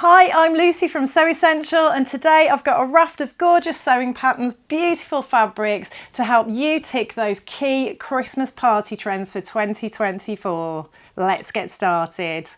Hi, I'm Lucy from Sew Essential, and today I've got a raft of gorgeous sewing patterns, beautiful fabrics to help you tick those key Christmas party trends for 2024. Let's get started.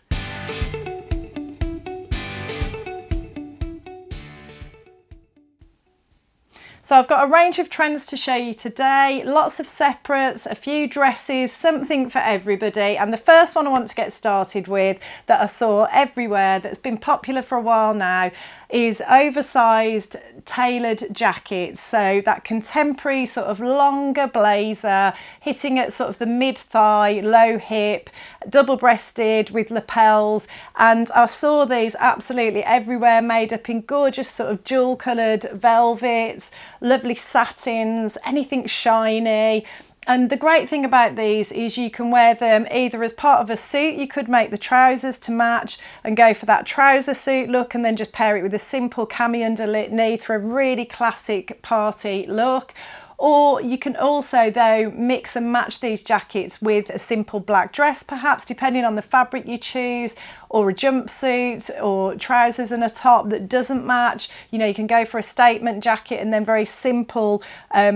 So I've got a range of trends to show you today, lots of separates, a few dresses, something for everybody. And the first one I want to get started with that I saw everywhere that's been popular for a while now is oversized tailored jackets. So that contemporary sort of longer blazer hitting at sort of the mid-thigh, low hip, double-breasted with lapels. And I saw these absolutely everywhere, made up in gorgeous sort of jewel coloured velvets, lovely satins, anything shiny. And the great thing about these is you can wear them either as part of a suit. You could make the trousers to match and go for that trouser suit look, and then just pair it with a simple cami underneath for a really classic party look. Or you can also, though, mix and match these jackets with a simple black dress, perhaps, depending on the fabric you choose, or a jumpsuit, or trousers and a top that doesn't match. You know, you can go for a statement jacket and then very simple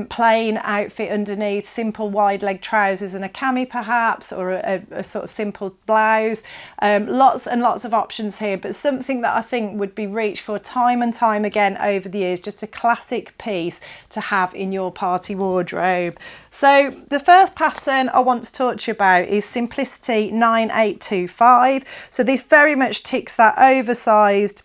plain outfit underneath, simple wide leg trousers and a cami perhaps, or a sort of simple blouse. Lots and lots of options here, but something that I think would be reached for time and time again over the years, just a classic piece to have in your party wardrobe. So the first pattern I want to talk to you about is Simplicity 9825. So this very much ticks that oversized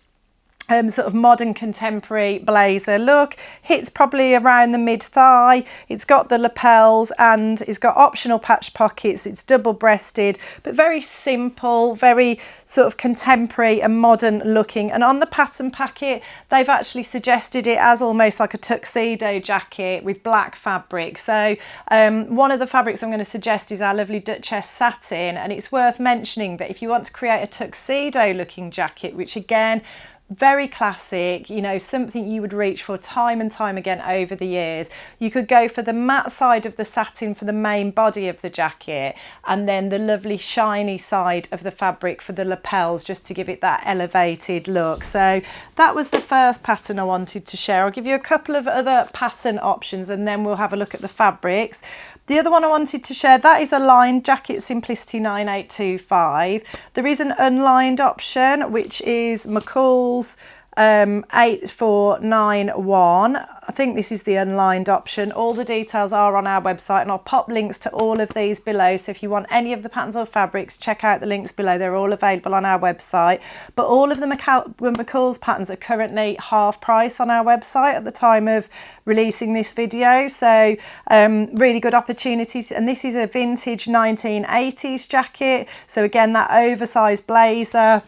sort of modern contemporary blazer look. Hits probably around the mid-thigh. It's got the lapels and it's got optional patch pockets. It's double-breasted, but very simple, very sort of contemporary and modern looking. And on the pattern packet, they've actually suggested it as almost like a tuxedo jacket with black fabric. So one of the fabrics I'm going to suggest is our lovely Duchess satin, and it's worth mentioning that if you want to create a tuxedo looking jacket, which again, very classic, you know, something you would reach for time and time again over the years. You could go for the matte side of the satin for the main body of the jacket, and then the lovely shiny side of the fabric for the lapels, just to give it that elevated look. So that was the first pattern I wanted to share. I'll give you a couple of other pattern options and then we'll have a look at the fabrics. The other one I wanted to share, that is a lined jacket, Simplicity 9825. There is an unlined option, which is McCall's 8491. I think this is the unlined option. All the details are on our website, and I'll pop links to all of these below. So if you want any of the patterns or fabrics, check out the links below. They're all available on our website. But all of the McCall's patterns are currently half price on our website at the time of releasing this video. So really good opportunities. And this is a vintage 1980s jacket. So again, that oversized blazer.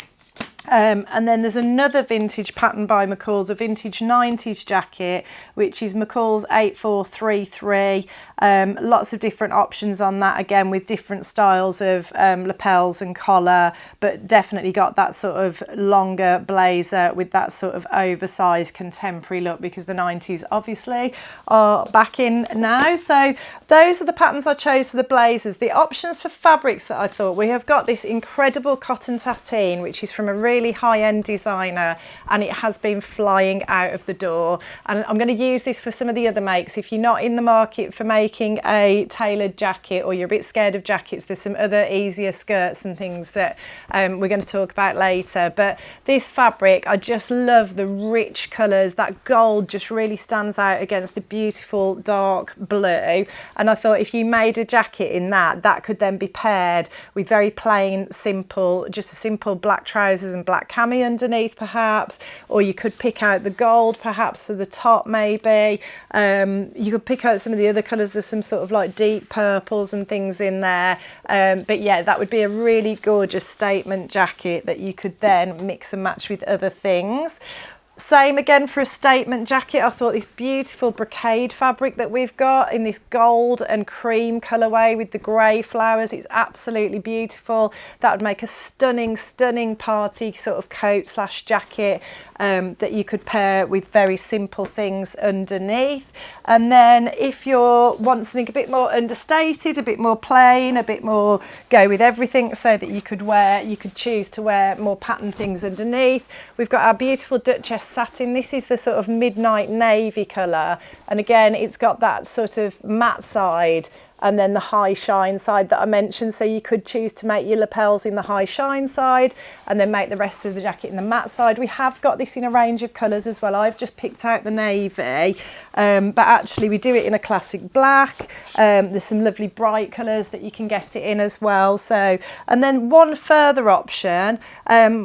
And then there's another vintage pattern by McCall's, a vintage 90s jacket, which is McCall's 8433. Lots of different options on that, again with different styles of lapels and collar, but definitely got that sort of longer blazer with that sort of oversized contemporary look, because the 90s obviously are back in now. So those are the patterns I chose for the blazers. The options for fabrics that I thought, we have got this incredible cotton sateen, which is from a really high-end designer, and it has been flying out of the door. And I'm going to use this for some of the other makes. If you're not in the market for making a tailored jacket, or you're a bit scared of jackets, there's some other easier skirts and things that we're going to talk about later. But this fabric, I just love the rich colours. That gold just really stands out against the beautiful dark blue, and I thought if you made a jacket in that, that could then be paired with very plain, simple, just a simple black trousers and black cami underneath perhaps, or you could pick out the gold perhaps for the top maybe. You could pick out some of the other colours. There's some sort of like deep purples and things in there, but yeah, that would be a really gorgeous statement jacket that you could then mix and match with other things. Same again for a statement jacket. I thought this beautiful brocade fabric that we've got in this gold and cream colourway with the grey flowers, it's absolutely beautiful. That would make a stunning, stunning party sort of coat slash jacket that you could pair with very simple things underneath. And then if you want something a bit more understated, a bit more plain, a bit more go with everything, so that you could choose to wear more pattern things underneath, we've got our beautiful Duchess satin. This is the sort of midnight navy colour, and again it's got that sort of matte side and then the high shine side that I mentioned, so you could choose to make your lapels in the high shine side and then make the rest of the jacket in the matte side. We have got this in a range of colours as well. I've just picked out the navy, but actually we do it in a classic black. There's some lovely bright colours that you can get it in as well. So, and then one further option,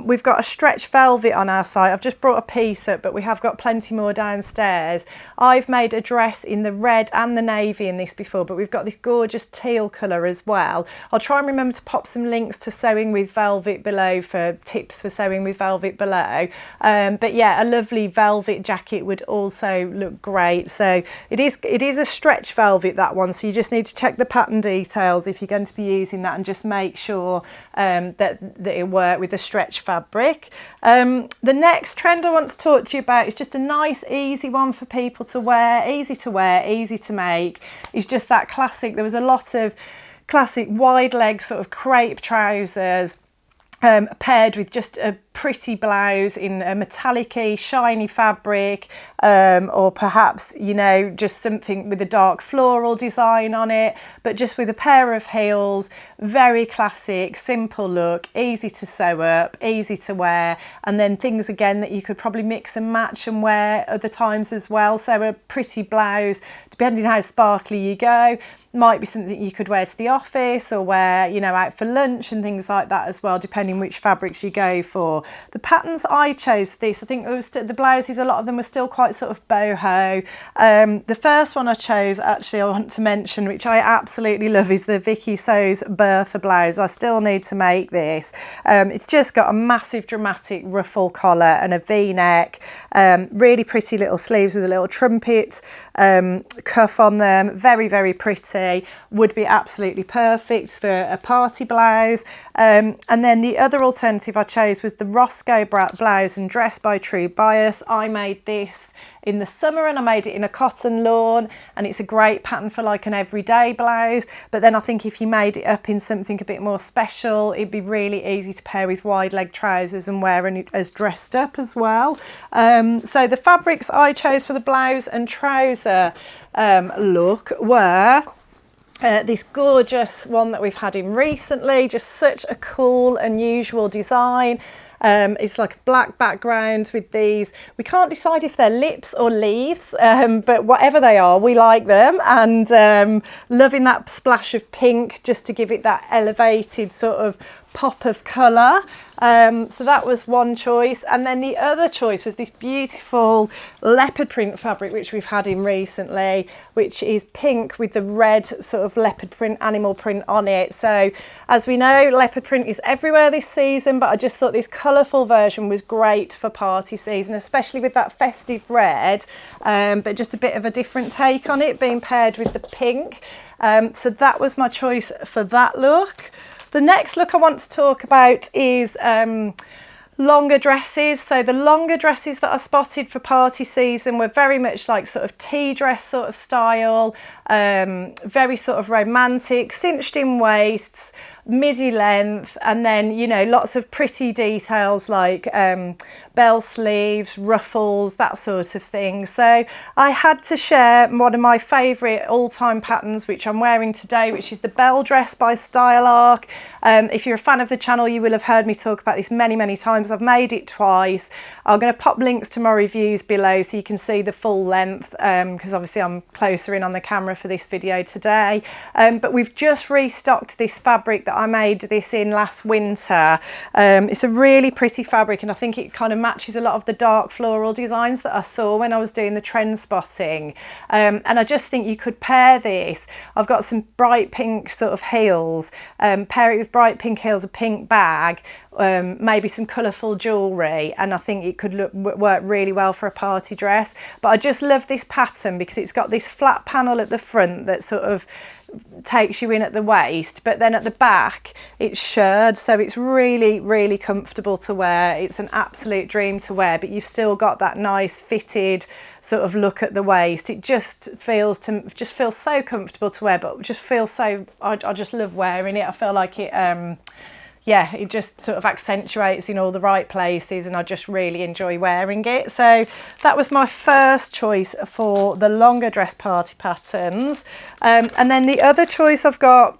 we've got a stretch velvet on our site. I've just brought a piece up, but we have got plenty more downstairs. I've made a dress in the red and the navy in this before, but we've got this gorgeous teal colour as well. I'll try and remember to pop some links to sewing with velvet below for tips for sewing with velvet below. But yeah, a lovely velvet jacket would also look great. So it is a stretch velvet, that one, so you just need to check the pattern details if you're going to be using that and just make sure that it work with the stretch fabric. The next trend I want to talk to you about is just a nice easy one for people to wear, easy to make. It's just that classic, there was a lot of classic wide leg sort of crepe trousers paired with just a pretty blouse in a metallic-y, shiny fabric, or perhaps, you know, just something with a dark floral design on it, but just with a pair of heels. Very classic, simple look, easy to sew up, easy to wear, and then things again that you could probably mix and match and wear other times as well. So a pretty blouse, depending on how sparkly you go, might be something you could wear to the office or wear, you know, out for lunch and things like that as well, depending which fabrics you go for. The patterns I chose for this, I think it was the blouses, a lot of them were still quite sort of boho. The first one I chose, actually, I want to mention, which I absolutely love, is the Vicky Sews Bertha blouse. I still need to make this. It's just got a massive dramatic ruffle collar and a V-neck, really pretty little sleeves with a little trumpet cuff on them. Very, very pretty. Would be absolutely perfect for a party blouse. And then the other alternative I chose was the Roscoe blouse and dress by True Bias. I made this in the summer and I made it in a cotton lawn, and it's a great pattern for like an everyday blouse. But then I think if you made it up in something a bit more special, it'd be really easy to pair with wide leg trousers and wear it as dressed up as well. So the fabrics I chose for the blouse and trouser look were this gorgeous one that we've had in recently, just such a cool, unusual design. It's like a black background with these, we can't decide if they're lips or leaves, but whatever they are, we like them, and loving that splash of pink just to give it that elevated sort of pop of colour. So that was one choice, and then the other choice was this beautiful leopard print fabric which we've had in recently, which is pink with the red sort of leopard print, animal print on it. So as we know, leopard print is everywhere this season, but I just thought this colourful version was great for party season, especially with that festive red, but just a bit of a different take on it being paired with the pink. So that was my choice for that look. The next look I want to talk about is longer dresses. So the longer dresses that I spotted for party season were very much like sort of tea dress sort of style, very sort of romantic, cinched in waists, midi length, and then, you know, lots of pretty details like bell sleeves, ruffles, that sort of thing. So I had to share one of my favourite all-time patterns, which I'm wearing today, which is the bell dress by Style Arc. If you're a fan of the channel, you will have heard me talk about this many, many times. I've made it twice. I'm going to pop links to my reviews below so you can see the full length, because obviously I'm closer in on the camera for this video today. But we've just restocked this fabric that I made this in last winter. It's a really pretty fabric, and I think it kind of matches a lot of the dark floral designs that I saw when I was doing the trend spotting. And I just think you could pair this. I've got some bright pink sort of heels, pair it with with bright pink heels, a pink bag, maybe some colourful jewellery, and I think it could work really well for a party dress. But I just love this pattern because it's got this flat panel at the front that sort of takes you in at the waist, but then at the back it's shirred, so it's really comfortable to wear. It's an absolute dream to wear, but you've still got that nice fitted sort of look at the waist. It just feels so comfortable to wear, but just feels so, I just love wearing it. I feel like it yeah, it just sort of accentuates in all the right places, and I just really enjoy wearing it. So that was my first choice for the longer dress party patterns. And then the other choice I've got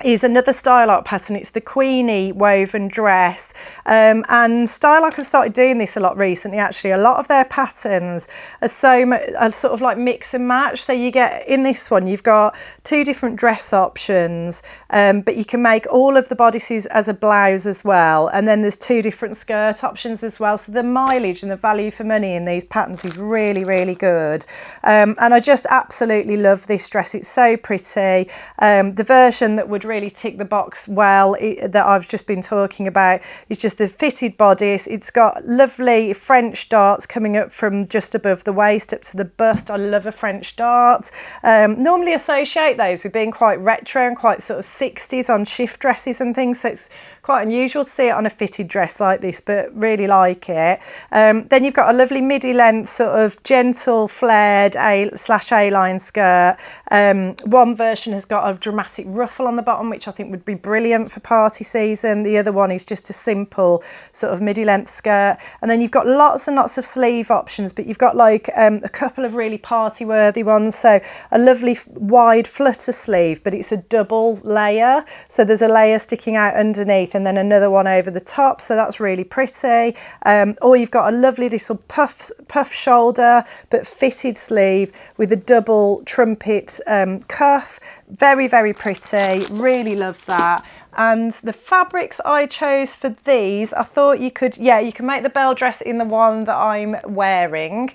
is another Stylark pattern. It's the Queenie woven dress, and Stylark have started doing this a lot recently. Actually, a lot of their patterns are sort of like mix and match. So you get, in this one, you've got 2 different dress options, but you can make all of the bodices as a blouse as well, and then there's 2 different skirt options as well. So the mileage and the value for money in these patterns is really good, and I just absolutely love this dress. It's so pretty. The version that would really tick the box well, that I've just been talking about, is just the fitted bodice. It's got lovely French darts coming up from just above the waist up to the bust. I love a French dart. Normally associate those with being quite retro and quite sort of 60s on shift dresses and things, so it's quite unusual to see it on a fitted dress like this, but really like it. Then you've got a lovely midi length sort of gentle flared A-line skirt. One version has got a dramatic ruffle on the bottom, which I think would be brilliant for party season. The other one is just a simple sort of midi length skirt. And then you've got lots and lots of sleeve options, but you've got like a couple of really party worthy ones. So a lovely wide flutter sleeve, but it's a double layer. So there's a layer sticking out underneath and then another one over the top. So that's really pretty. Or you've got a lovely little puff shoulder, but fitted sleeve with a double trumpet cuff. Very pretty, really love that. And the fabrics I chose for these, I thought you can make the bell dress in the one that I'm wearing.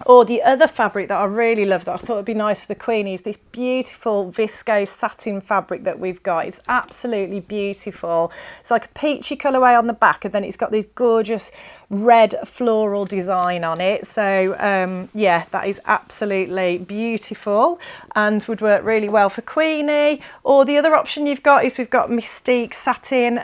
Or the other fabric that I really love that I thought would be nice for the Queenie is this beautiful viscose satin fabric that we've got. It's absolutely beautiful. It's like a peachy colourway on the back, and then it's got this gorgeous red floral design on it. So yeah, that is absolutely beautiful and would work really well for Queenie. Or the other option you've got is we've got Mystique satin.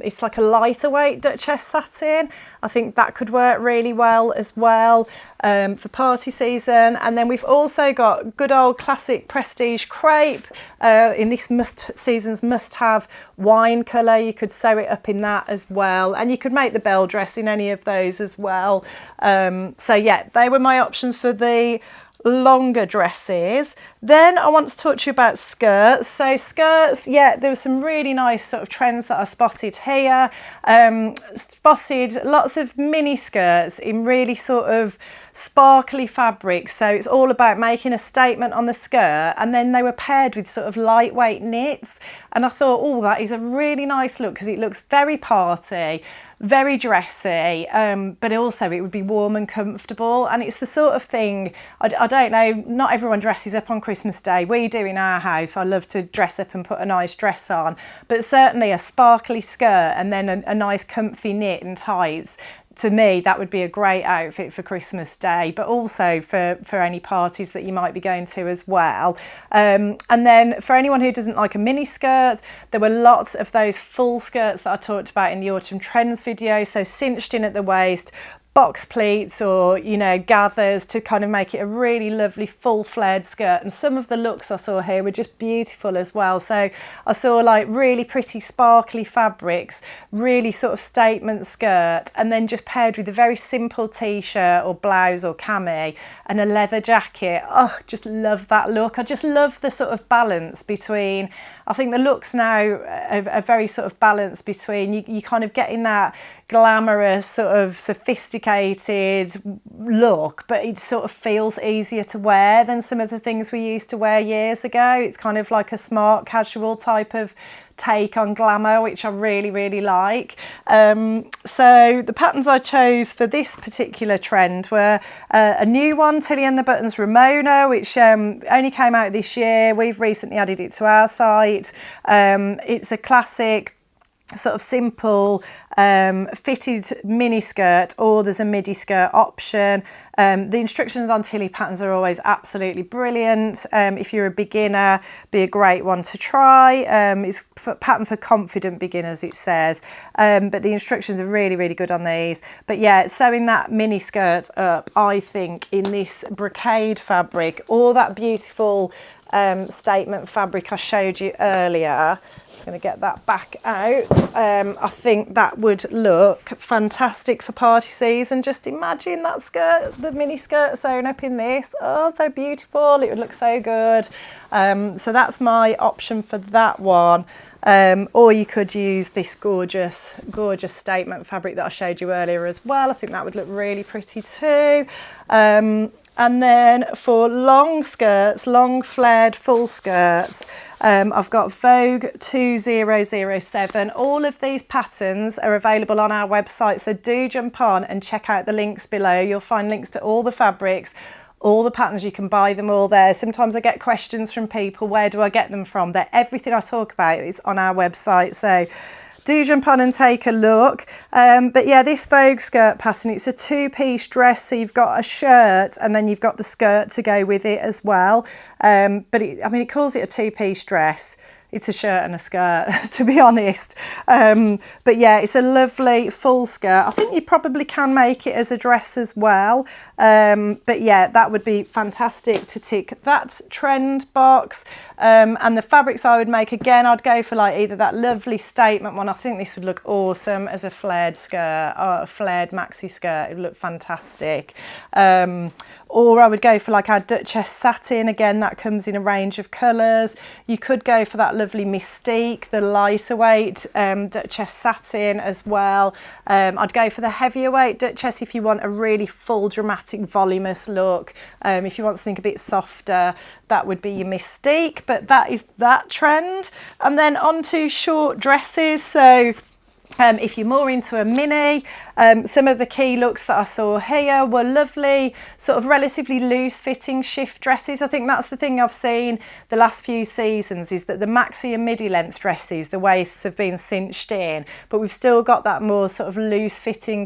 It's like a lighter weight Duchess satin. I think that could work really well as well for party season. And then we've also got good old classic prestige crepe in this season's must-have wine colour. You could sew it up in that as well, and you could make the bell dress in any of those as well. So yeah, they were my options for the longer dresses. Then I want to talk to you about skirts. So skirts, yeah, there were some really nice sort of trends that I spotted here. Spotted lots of mini skirts in really sort of sparkly fabrics. So it's all about making a statement on the skirt, and then they were paired with sort of lightweight knits, and I thought, oh, that is a really nice look because it looks very party, very dressy, but also it would be warm and comfortable. And it's the sort of thing, I don't know, not everyone dresses up on Christmas Day. We do in our house. I love to dress up and put a nice dress on, but certainly a sparkly skirt and then a nice comfy knit and tights. To me, that would be a great outfit for Christmas Day, but also for any parties that you might be going to as well. And then for anyone who doesn't like a mini skirt, there were lots of those full skirts that I talked about in the autumn trends video. So cinched in at the waist, box pleats, or, you know, gathers to kind of make it a really lovely full flared skirt. And some of the looks I saw here were just beautiful as well. So I saw like really pretty sparkly fabrics, really sort of statement skirt, and then just paired with a very simple t-shirt or blouse or cami and a leather jacket. Oh, just love that look. I just love the sort of balance between, I think the looks now are very sort of balanced between you kind of getting that glamorous sort of sophisticated look, but it sort of feels easier to wear than some of the things we used to wear years ago. It's kind of like a smart casual type of take on glamour, which I really like. So the patterns I chose for this particular trend were a new one, Tilly and the Buttons Ramona, which only came out this year. We've recently added it to our site. It's a classic sort of simple fitted mini skirt, or there's a midi skirt option. The instructions on Tilly patterns are always absolutely brilliant. If you're a beginner, be a great one to try. It's a pattern for confident beginners, it says, but the instructions are really good on these. But yeah, sewing that mini skirt up, I think, in this brocade fabric, or that beautiful statement fabric I showed you earlier. Just going to get that back out. I think that would look fantastic for party season. Just imagine that skirt, the mini skirt sewn up in this. Oh, so beautiful. It would look so good. So that's my option for that one. Or you could use this gorgeous statement fabric that I showed you earlier as well. I think that would look really pretty too. And then for long skirts, long flared full skirts, I've got Vogue 2007. All of these patterns are available on our website, so do jump on and check out the links below. You'll find links to all the fabrics, all the patterns. You can buy them all there. Sometimes I get questions from people, where do I get them from? Everything I talk about is on our website, so do jump on and take a look. But yeah, this Vogue skirt pattern, it's a two-piece dress, so you've got a shirt and then you've got the skirt to go with it as well. But it calls it a two-piece dress. It's a shirt and a skirt, to be honest. But yeah, it's a lovely full skirt. I think you probably can make it as a dress as well. But yeah, that would be fantastic to tick that trend box. And the fabrics I would make, again, I'd go for like either that lovely statement one. I think this would look awesome as a flared skirt, or a flared maxi skirt. It would look fantastic. Or I would go for like our Duchess satin. Again, that comes in a range of colours. You could go for that lovely Mystique, the lighter weight Duchess satin as well. I'd go for the heavier weight Duchess if you want a really full, dramatic, voluminous look. If you want something a bit softer, that would be your Mystique. But that is that trend. And then on to short dresses. So if you're more into a mini, some of the key looks that I saw here were lovely, sort of relatively loose fitting shift dresses. I think that's the thing I've seen the last few seasons, is that the maxi and midi length dresses, the waists have been cinched in, but we've still got that more sort of loose fitting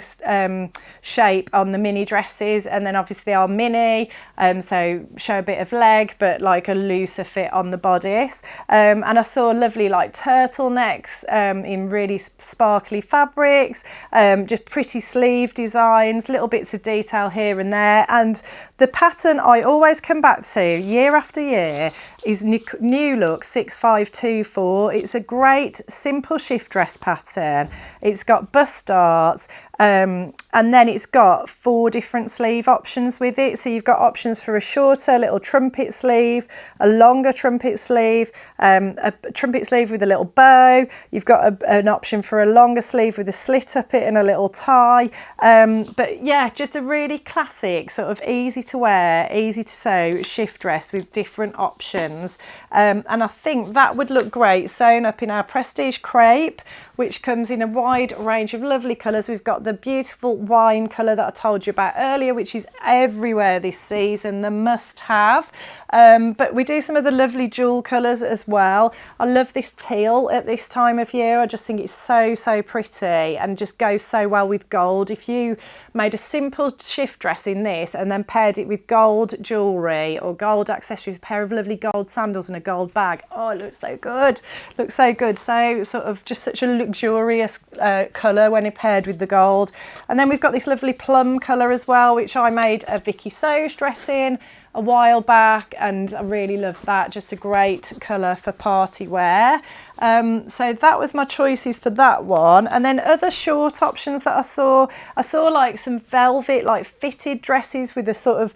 shape on the mini dresses. And then obviously our mini, so show a bit of leg, but like a looser fit on the bodice. And I saw lovely like turtlenecks in really sparkly fabrics, just pretty sleeve designs, little bits of detail here and there. And the pattern I always come back to year after year is New Look 6524. It's a great simple shift dress pattern. It's got bust darts, and then it's got 4 different sleeve options with it. So you've got options for a shorter little trumpet sleeve, a longer trumpet sleeve, a trumpet sleeve with a little bow. You've got an option for a longer sleeve with a slit up it and a little tie. But yeah, just a really classic, sort of easy to wear, easy to sew shift dress with different options. And I think that would look great sewn up in our Prestige crepe, which comes in a wide range of lovely colours. We've got the beautiful wine colour that I told you about earlier, which is everywhere this season, the must have. But we do some of the lovely jewel colours as well. I love this teal at this time of year. I just think it's so pretty and just goes so well with gold. If you made a simple shift dress in this and then paired it with gold jewellery or gold accessories, a pair of lovely gold sandals and a gold bag, oh, it looks so good. Looks so good. So sort of just such a luxurious colour when it paired with the gold. And then we've got this lovely plum colour as well, which I made a Vicky So's dress in a while back, and I really love that. Just a great colour for party wear. So that was my choices for that one. And then other short options that I saw like some velvet, like fitted dresses with a sort of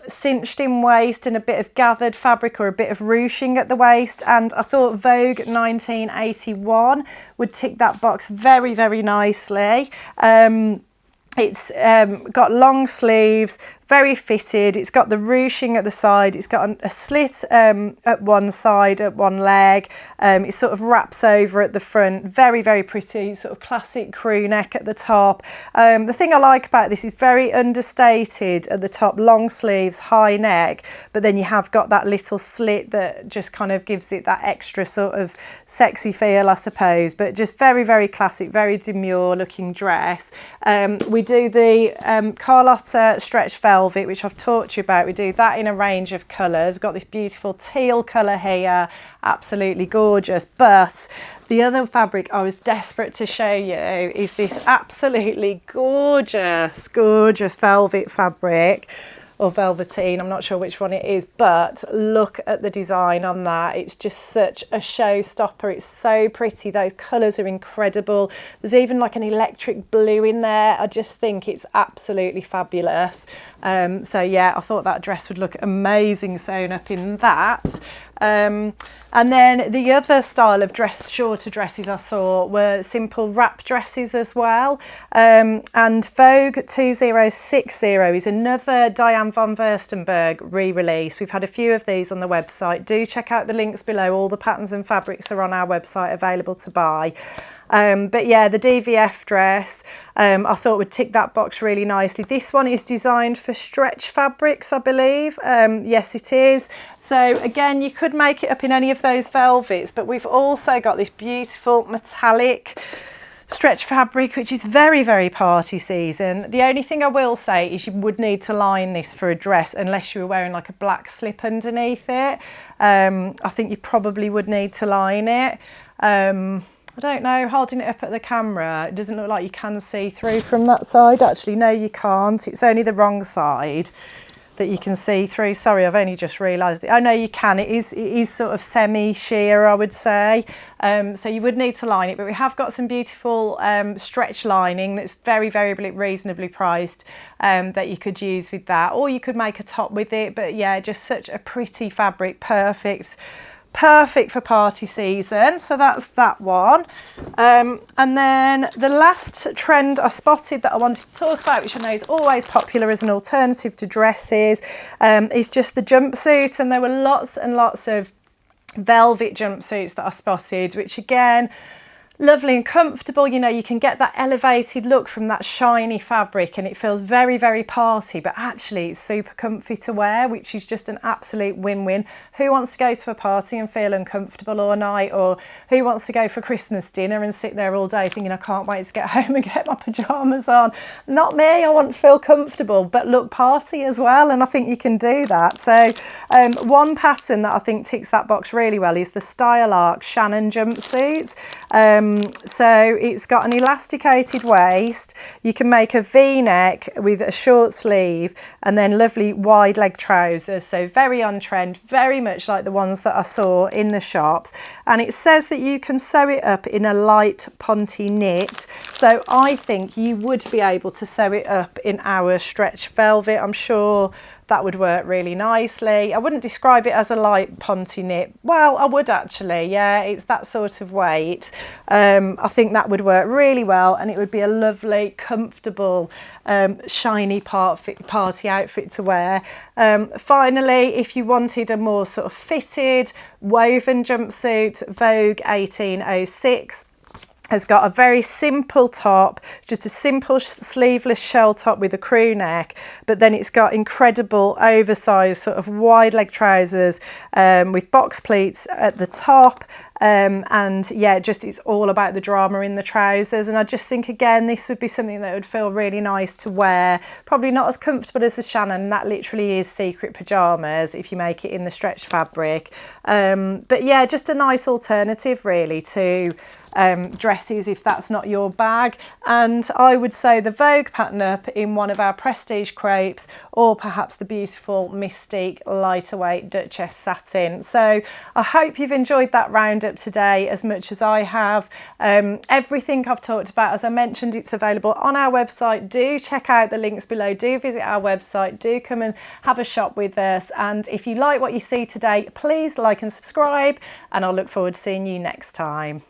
cinched in waist and a bit of gathered fabric or a bit of ruching at the waist. And I thought Vogue 1981 would tick that box very nicely. It's got long sleeves, very fitted. It's got the ruching at the side. It's got a slit at one side, at one leg. It sort of wraps over at the front. Very, very pretty, sort of classic crew neck at the top. The thing I like about this is very understated at the top, long sleeves, high neck, but then you have got that little slit that just kind of gives it that extra sort of sexy feel, I suppose, but just very, very classic, very demure looking dress. We do the Carlotta stretch velvet, which I've talked to you about. We do that in a range of colours. Got this beautiful teal colour here, absolutely gorgeous. But the other fabric I was desperate to show you is this absolutely gorgeous, gorgeous velvet fabric, or velveteen, I'm not sure which one it is, but look at the design on that. It's just such a showstopper. It's so pretty. Those colours are incredible. There's even like an electric blue in there. I just think it's absolutely fabulous. So yeah, I thought that dress would look amazing sewn up in that. And then the other style of shorter dresses I saw were simple wrap dresses as well. And Vogue 2060 is another Diane von Furstenberg re-release. We've had a few of these on the website. Do check out the links below. All the patterns and fabrics are on our website available to buy. But yeah, the DVF dress, I thought would tick that box really nicely. This one is designed for stretch fabrics, I believe. Yes, it is. So again, you could make it up in any of those velvets, but we've also got this beautiful metallic stretch fabric, which is very, very party season. The only thing I will say is you would need to line this for a dress unless you were wearing like a black slip underneath it. I think you probably would need to line it. I don't know, holding it up at the camera, it doesn't look like you can see through from that side. Actually, no, you can't. It's only the wrong side that you can see through. Sorry, I've only just realised it. Oh no, you can. It is sort of semi-sheer, I would say. So you would need to line it, but we have got some beautiful stretch lining that's very, very reasonably priced that you could use with that, or you could make a top with it. But yeah, just such a pretty fabric, perfect for party season. So that's that one. And then the last trend I spotted that I wanted to talk about, which I know is always popular as an alternative to dresses, is just the jumpsuit. And there were lots and lots of velvet jumpsuits that I spotted, which again, lovely and comfortable. You know, you can get that elevated look from that shiny fabric and it feels very, very party, but actually it's super comfy to wear, which is just an absolute win-win. Who wants to go to a party and feel uncomfortable all night? Or who wants to go for Christmas dinner and sit there all day thinking, I can't wait to get home and get my pyjamas on? Not me. I want to feel comfortable but look party as well, and I think you can do that. So one pattern that I think ticks that box really well is the Style Arc Shannon jumpsuit. So it's got an elasticated waist. You can make a V-neck with a short sleeve and then lovely wide leg trousers. So very on trend, very much like the ones that I saw in the shops. And it says that you can sew it up in a light ponte knit. So I think you would be able to sew it up in our stretch velvet. I'm sure that would work really nicely. I wouldn't describe it as a light ponte knit. Well, I would actually, yeah, it's that sort of weight. I think that would work really well, and it would be a lovely, comfortable, shiny party outfit to wear. Finally, if you wanted a more sort of fitted, woven jumpsuit, Vogue 1806 has got a very simple top, just a simple sleeveless shell top with a crew neck, but then it's got incredible oversized sort of wide leg trousers with box pleats at the top. And yeah, just it's all about the drama in the trousers, and I just think again this would be something that would feel really nice to wear. Probably not as comfortable as the Shannon, that literally is secret pyjamas if you make it in the stretch fabric, but yeah, just a nice alternative really to dresses if that's not your bag. And I would say the Vogue pattern up in one of our prestige crepes, or perhaps the beautiful Mystique lighter weight Duchess satin. So I hope you've enjoyed that roundup today as much as I have. Everything I've talked about, as I mentioned, it's available on our website. Do check out the links below, do visit our website, do come and have a shop with us, and if you like what you see today, please like and subscribe, and I'll look forward to seeing you next time.